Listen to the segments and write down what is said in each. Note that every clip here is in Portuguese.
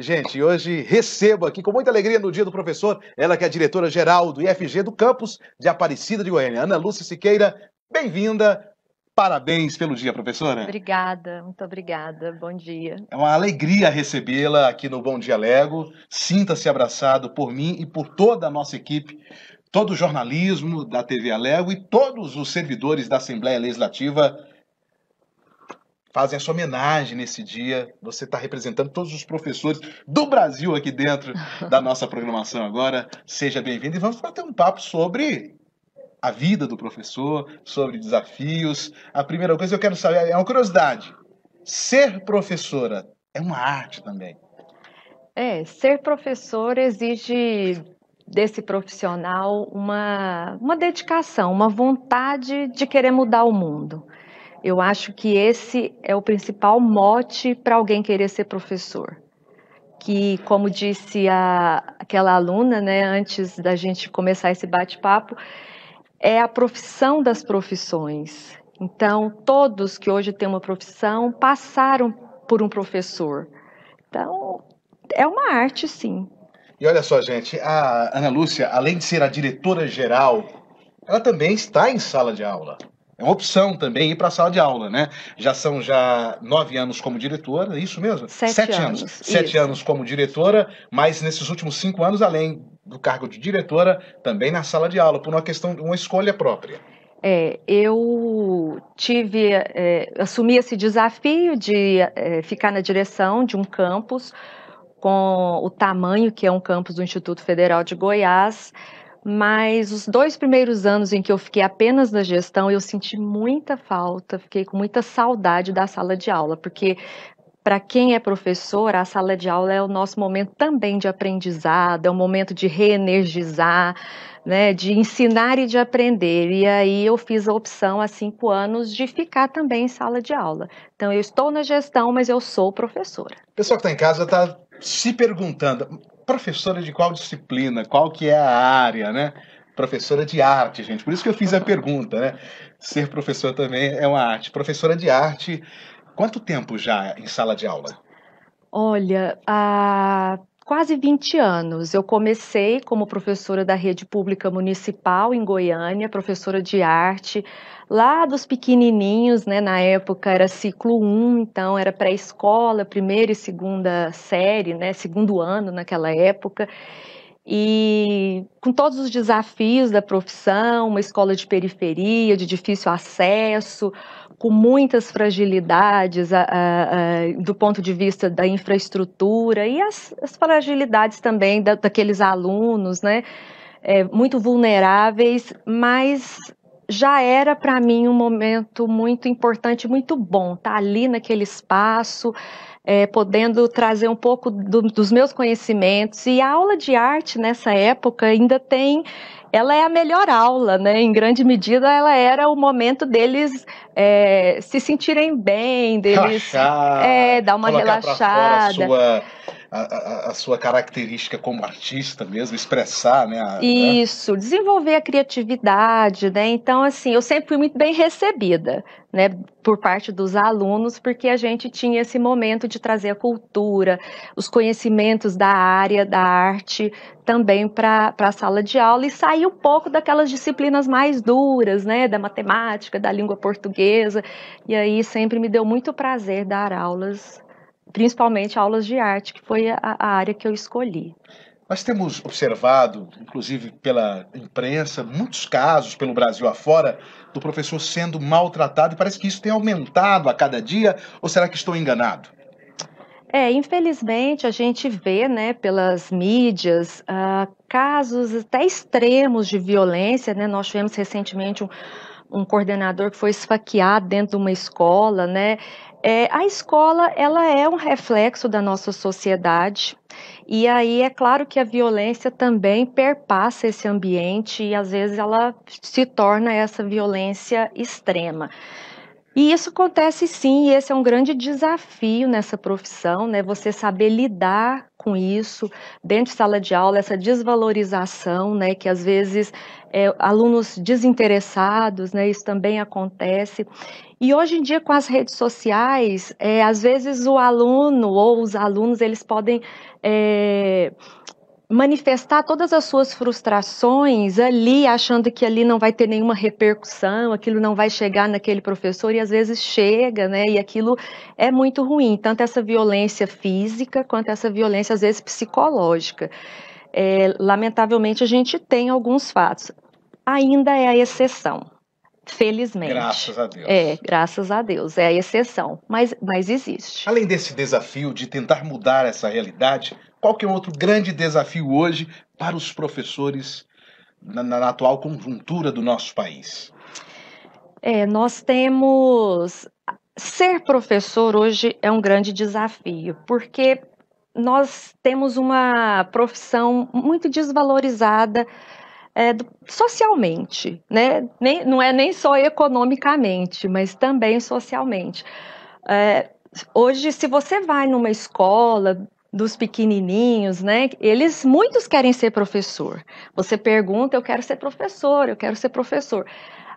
Gente, hoje recebo aqui com muita alegria no Dia do Professor, ela que é a diretora-geral do IFG do campus de Aparecida de Goiânia, Ana Lúcia Siqueira. Bem-vinda, parabéns pelo dia, professora. Obrigada, muito obrigada, bom dia. É uma alegria recebê-la aqui no Bom Dia Lego. Sinta-se abraçado por mim e por toda a nossa equipe, todo o jornalismo da TV Alego e todos os servidores da Assembleia Legislativa fazem essa homenagem nesse dia. Você está representando todos os professores do Brasil aqui dentro da nossa programação agora. Seja bem-vindo e vamos bater um papo sobre a vida do professor, sobre desafios. A primeira coisa que eu quero saber é uma curiosidade. Ser professora é uma arte também. Ser professor exige desse profissional uma dedicação, uma vontade de querer mudar o mundo. Eu acho que esse é o principal mote para alguém querer ser professor. Que, como disse aquela aluna, né, antes da gente começar esse bate-papo, é a profissão das profissões. Então, todos que hoje têm uma profissão passaram por um professor. Então, é uma arte, sim. E olha só, gente, a Ana Lúcia, além de ser a diretora-geral, ela também está em sala de aula. É uma opção também ir para a sala de aula, né? Já são 9 anos como diretora, é isso mesmo? 7 anos. 7 anos como diretora, mas nesses últimos 5 anos, além do cargo de diretora, também na sala de aula, por uma questão, uma escolha própria. Eu assumi esse desafio de ficar na direção de um campus com o tamanho que é um campus do Instituto Federal de Goiás, mas os 2 primeiros anos em que eu fiquei apenas na gestão, eu senti muita falta, fiquei com muita saudade da sala de aula, porque para quem é professor, a sala de aula é o nosso momento também de aprendizado, é um momento de reenergizar, né, de ensinar e de aprender. E aí eu fiz a opção há 5 anos de ficar também em sala de aula. Então eu estou na gestão, mas eu sou professora. O pessoal que está em casa está se perguntando, professora de qual disciplina, qual que é a área, né? Professora de arte, gente. Por isso que eu fiz a pergunta, né? Ser professor também é uma arte. Professora de arte, quanto tempo já em sala de aula? Olha, há quase 20 anos. Eu comecei como professora da rede pública municipal em Goiânia, professora de arte, lá dos pequenininhos, né? Na época era ciclo 1, então era pré-escola, primeira e segunda série, né? Segundo ano naquela época. E com todos os desafios da profissão, uma escola de periferia, de difícil acesso, com muitas fragilidades do ponto de vista da infraestrutura e as fragilidades também daqueles alunos, né, muito vulneráveis, mas já era para mim um momento muito importante, muito bom, estar ali naquele espaço, podendo trazer um pouco dos meus conhecimentos. E a aula de arte nessa época ainda ela é a melhor aula, né? Em grande medida, ela era o momento deles se sentirem bem, deles dar uma relaxada. A sua característica como artista mesmo, expressar, né? Isso, desenvolver a criatividade, né? Então, assim, eu sempre fui muito bem recebida, né, por parte dos alunos, porque a gente tinha esse momento de trazer a cultura, os conhecimentos da área, da arte, também para a sala de aula e sair um pouco daquelas disciplinas mais duras, né, da matemática, da língua portuguesa, e aí sempre me deu muito prazer dar aulas, principalmente aulas de arte, que foi a área que eu escolhi. Nós temos observado, inclusive pela imprensa, muitos casos pelo Brasil afora, do professor sendo maltratado, e parece que isso tem aumentado a cada dia, ou será que estou enganado? Infelizmente a gente vê, né, pelas mídias, casos até extremos de violência, né? Nós tivemos recentemente um coordenador que foi esfaqueado dentro de uma escola, né? A escola, ela é um reflexo da nossa sociedade, e aí é claro que a violência também perpassa esse ambiente e às vezes ela se torna essa violência extrema. E isso acontece sim, e esse é um grande desafio nessa profissão, né? Você saber lidar com isso, dentro de sala de aula, essa desvalorização, né, que às vezes alunos desinteressados, né, isso também acontece. E hoje em dia, com as redes sociais, às vezes o aluno ou os alunos, eles podem manifestar todas as suas frustrações ali, achando que ali não vai ter nenhuma repercussão, aquilo não vai chegar naquele professor, e às vezes chega, né? E aquilo é muito ruim, tanto essa violência física quanto essa violência, às vezes, psicológica. Lamentavelmente, a gente tem alguns fatos. Ainda é a exceção. Felizmente. Graças a Deus. Graças a Deus. É a exceção, mas existe. Além desse desafio de tentar mudar essa realidade, qual que é um outro grande desafio hoje para os professores na atual conjuntura do nosso país? Nós temos... Ser professor hoje é um grande desafio, porque nós temos uma profissão muito desvalorizada socialmente, né? Não é nem só economicamente, mas também socialmente. Hoje, se você vai numa escola dos pequenininhos, né? Muitos querem ser professor. Você pergunta, eu quero ser professor, eu quero ser professor.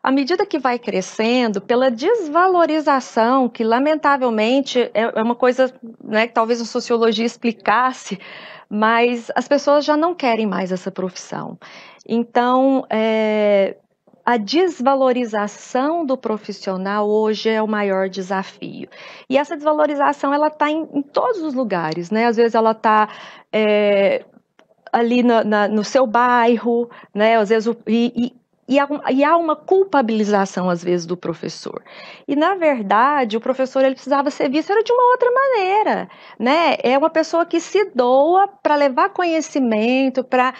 À medida que vai crescendo, pela desvalorização, que lamentavelmente é uma coisa, né, que talvez a sociologia explicasse, mas as pessoas já não querem mais essa profissão. Então, a desvalorização do profissional hoje é o maior desafio. E essa desvalorização, ela está em todos os lugares, né? Às vezes ela está ali no seu bairro, né? Às vezes e há uma culpabilização, às vezes, do professor. E, na verdade, o professor ele precisava ser visto de uma outra maneira, né? É uma pessoa que se doa para levar conhecimento, para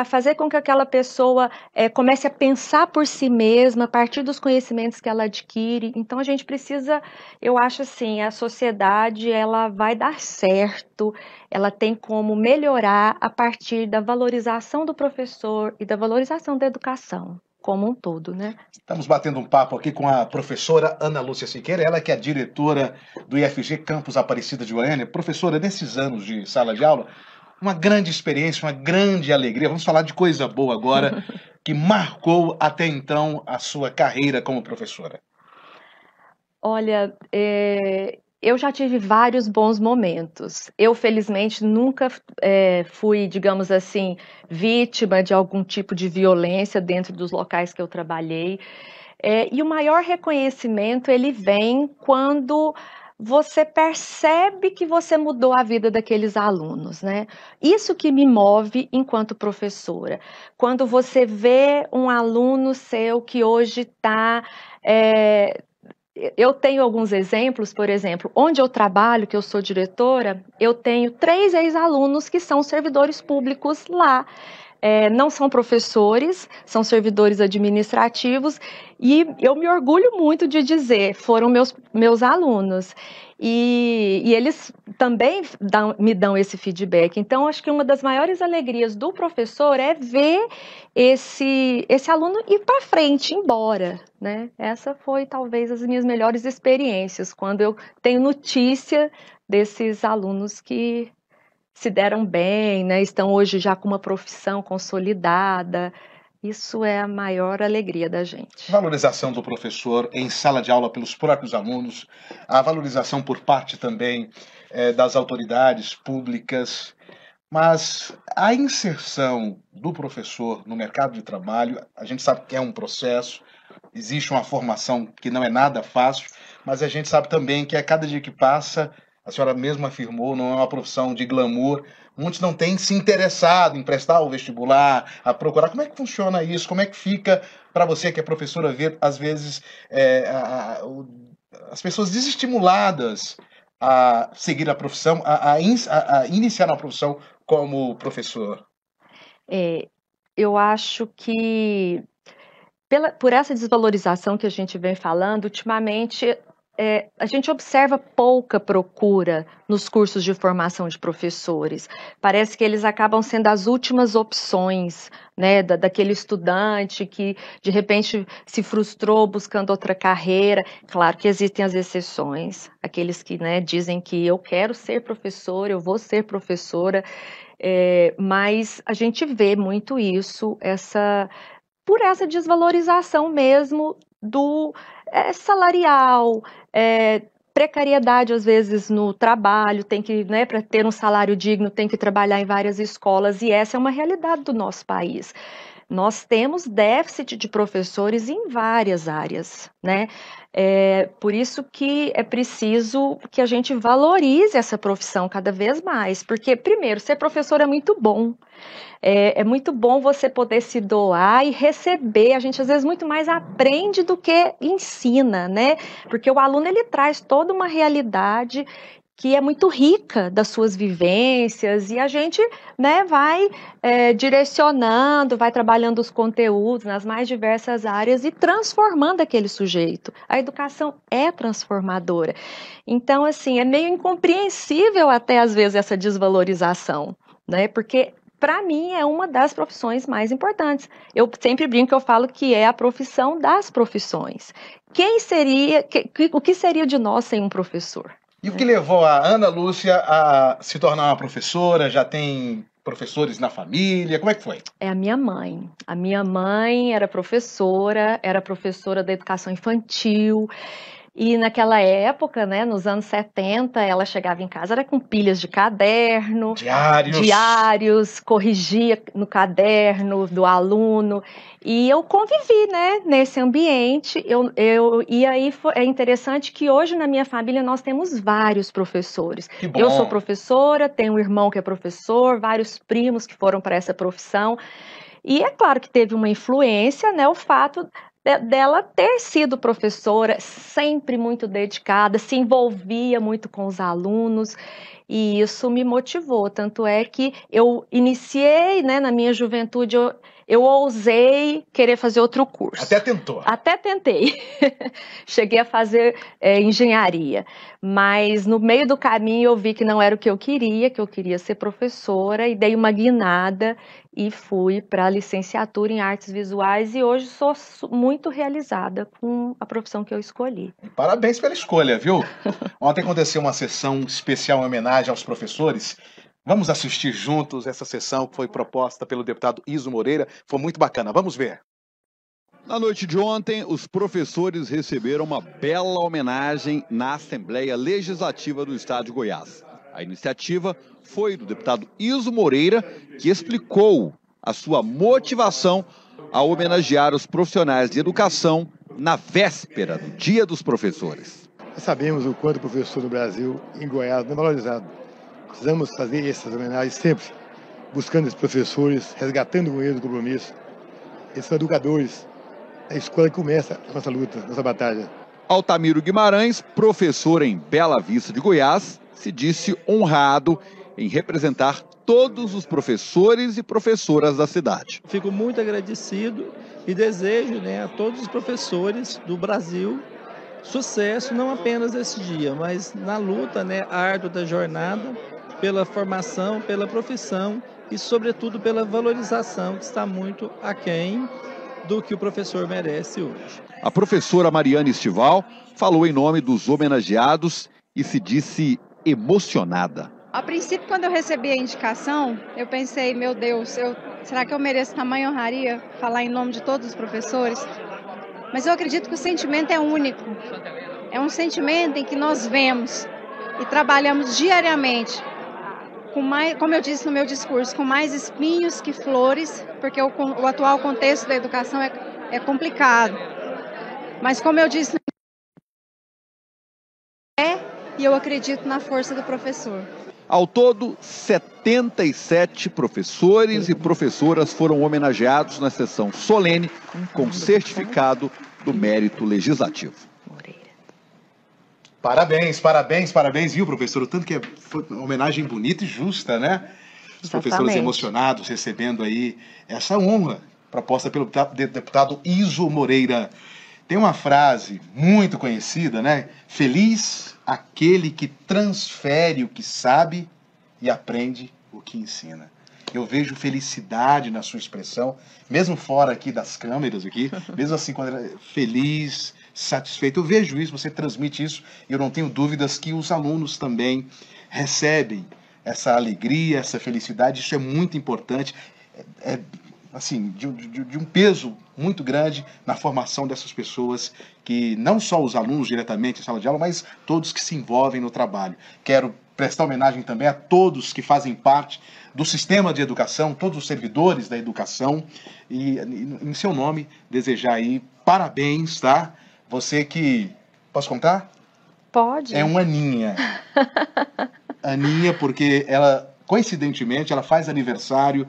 fazer com que aquela pessoa comece a pensar por si mesma, a partir dos conhecimentos que ela adquire. Então, a gente precisa, eu acho assim, a sociedade ela vai dar certo, ela tem como melhorar a partir da valorização do professor e da valorização da educação como um todo, né? Estamos batendo um papo aqui com a professora Ana Lúcia Siqueira, ela que é a diretora do IFG Campus Aparecida de Goiânia. Professora, nesses anos de sala de aula, uma grande experiência, uma grande alegria. Vamos falar de coisa boa agora, que marcou até então a sua carreira como professora. Olha, eu já tive vários bons momentos. Eu, felizmente, nunca fui, digamos assim, vítima de algum tipo de violência dentro dos locais que eu trabalhei. E o maior reconhecimento, ele vem quando você percebe que você mudou a vida daqueles alunos, né? Isso que me move enquanto professora. Quando você vê um aluno seu que hoje está... Eu tenho alguns exemplos, por exemplo, onde eu trabalho, que eu sou diretora, eu tenho 3 ex-alunos que são servidores públicos lá. Não são professores, são servidores administrativos, e eu me orgulho muito de dizer, foram meus alunos. E eles também me dão esse feedback. Então, acho que uma das maiores alegrias do professor é ver esse aluno ir para frente, embora, né? Essa foi talvez as minhas melhores experiências, quando eu tenho notícia desses alunos que se deram bem, né? Estão hoje já com uma profissão consolidada. Isso é a maior alegria da gente. Valorização do professor em sala de aula pelos próprios alunos, a valorização por parte também das autoridades públicas, mas a inserção do professor no mercado de trabalho, a gente sabe que é um processo, existe uma formação que não é nada fácil, mas a gente sabe também que a cada dia que passa, a senhora mesma afirmou, não é uma profissão de glamour. Muitos não têm se interessado em prestar o vestibular, a procurar. Como é que funciona isso? Como é que fica para você, que é professora, ver, às vezes, as pessoas desestimuladas a seguir a profissão, a iniciar na profissão como professor? Eu acho que, por essa desvalorização que a gente vem falando, ultimamente a gente observa pouca procura nos cursos de formação de professores. Parece que eles acabam sendo as últimas opções, né, daquele estudante que de repente se frustrou buscando outra carreira. Claro que existem as exceções, aqueles que, né, dizem que eu quero ser professor, eu vou ser professora, mas a gente vê muito isso, por essa desvalorização mesmo do salarial, precariedade às vezes no trabalho, tem que, né, para ter um salário digno, tem que trabalhar em várias escolas, e essa é uma realidade do nosso país. Nós temos déficit de professores em várias áreas, né? Por isso que é preciso que a gente valorize essa profissão cada vez mais, porque, primeiro, ser professor é muito bom. É muito bom você poder se doar e receber. A gente às vezes muito mais aprende do que ensina, né? Porque o aluno ele traz toda uma realidade que é muito rica das suas vivências e a gente, né, vai direcionando, vai trabalhando os conteúdos nas mais diversas áreas e transformando aquele sujeito. A educação é transformadora. Então, assim, é meio incompreensível até às vezes essa desvalorização, né? Porque para mim é uma das profissões mais importantes. Eu sempre brinco, eu falo que é a profissão das profissões. O que seria de nós sem um professor? E o que levou a Ana Lúcia a se tornar uma professora? Já tem professores na família? Como é que foi? É a minha mãe. A minha mãe era professora da educação infantil. E naquela época, né, nos anos 70, ela chegava em casa, era com pilhas de caderno, diários, corrigia no caderno do aluno, e eu convivi, né, nesse ambiente, e aí é interessante que hoje na minha família nós temos vários professores. Eu sou professora, tenho um irmão que é professor, vários primos que foram para essa profissão, e é claro que teve uma influência, né, o fato dela ter sido professora, sempre muito dedicada, se envolvia muito com os alunos, e isso me motivou. Tanto é que eu iniciei, né, na minha juventude, eu ousei querer fazer outro curso. Até tentou. Até tentei. Cheguei a fazer engenharia, mas no meio do caminho eu vi que não era o que eu queria ser professora, e dei uma guinada e fui para a licenciatura em artes visuais, e hoje sou muito realizada com a profissão que eu escolhi. Parabéns pela escolha, viu? Ontem aconteceu uma sessão especial em homenagem aos professores. Vamos assistir juntos essa sessão que foi proposta pelo deputado Iso Moreira. Foi muito bacana. Vamos ver. Na noite de ontem, os professores receberam uma bela homenagem na Assembleia Legislativa do Estado de Goiás. A iniciativa foi do deputado Iso Moreira, que explicou a sua motivação a homenagear os profissionais de educação na véspera do Dia dos Professores. Sabemos o quanto o professor do Brasil, em Goiás, não é valorizado. Precisamos fazer essas homenagens sempre, buscando esses professores, resgatando com eles o compromisso. Eles são educadores. É a escola que começa a nossa luta, a nossa batalha. Altamiro Guimarães, professor em Bela Vista de Goiás, se disse honrado em representar todos os professores e professoras da cidade. Fico muito agradecido e desejo, né, a todos os professores do Brasil sucesso, não apenas esse dia, mas na luta, né, árdua da jornada, pela formação, pela profissão e, sobretudo, pela valorização que está muito aquém do que o professor merece hoje. A professora Mariana Estival falou em nome dos homenageados e se disse emocionada. A princípio, quando eu recebi a indicação, eu pensei, meu Deus, será que eu mereço tamanha honraria falar em nome de todos os professores? Mas eu acredito que o sentimento é único. É um sentimento em que nós vemos e trabalhamos diariamente, como eu disse no meu discurso, com mais espinhos que flores, porque o atual contexto da educação é complicado. Mas como eu disse, e eu acredito na força do professor. Ao todo, 77 professores e professoras foram homenageados na sessão solene com certificado do mérito legislativo. Parabéns, parabéns, parabéns, viu, professor? O tanto que foi uma homenagem bonita e justa, né? Os professores emocionados recebendo aí essa honra proposta pelo deputado Iso Moreira. Tem uma frase muito conhecida, né? Feliz aquele que transfere o que sabe e aprende o que ensina. Eu vejo felicidade na sua expressão, mesmo fora aqui das câmeras aqui, mesmo assim, quando ela é feliz, satisfeito. Eu vejo isso, você transmite isso, e eu não tenho dúvidas que os alunos também recebem essa alegria, essa felicidade. Isso é muito importante, assim, de um peso muito grande na formação dessas pessoas, que não só os alunos diretamente em sala de aula, mas todos que se envolvem no trabalho. Quero prestar homenagem também a todos que fazem parte do sistema de educação, todos os servidores da educação, e em seu nome desejar aí parabéns, tá? Você que... Posso contar? Pode. É uma Aninha. Aninha, porque ela, coincidentemente, ela faz aniversário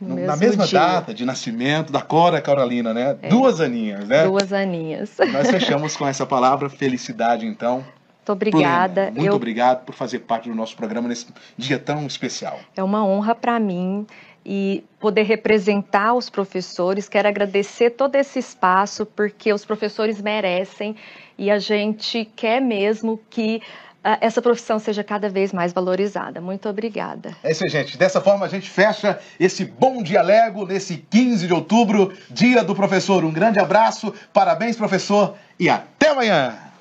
na mesma data de nascimento da Cora Carolina, né? Duas Aninhas, né? Duas Aninhas. Nós fechamos com essa palavra, felicidade, então. Muito obrigada. Muito obrigado por fazer parte do nosso programa nesse dia tão especial. É uma honra para mim e poder representar os professores. Quero agradecer todo esse espaço, porque os professores merecem e a gente quer mesmo que essa profissão seja cada vez mais valorizada. Muito obrigada. É isso aí, gente. Dessa forma, a gente fecha esse Bom Dia Lego nesse 15 de outubro, Dia do Professor. Um grande abraço, parabéns, professor, e até amanhã!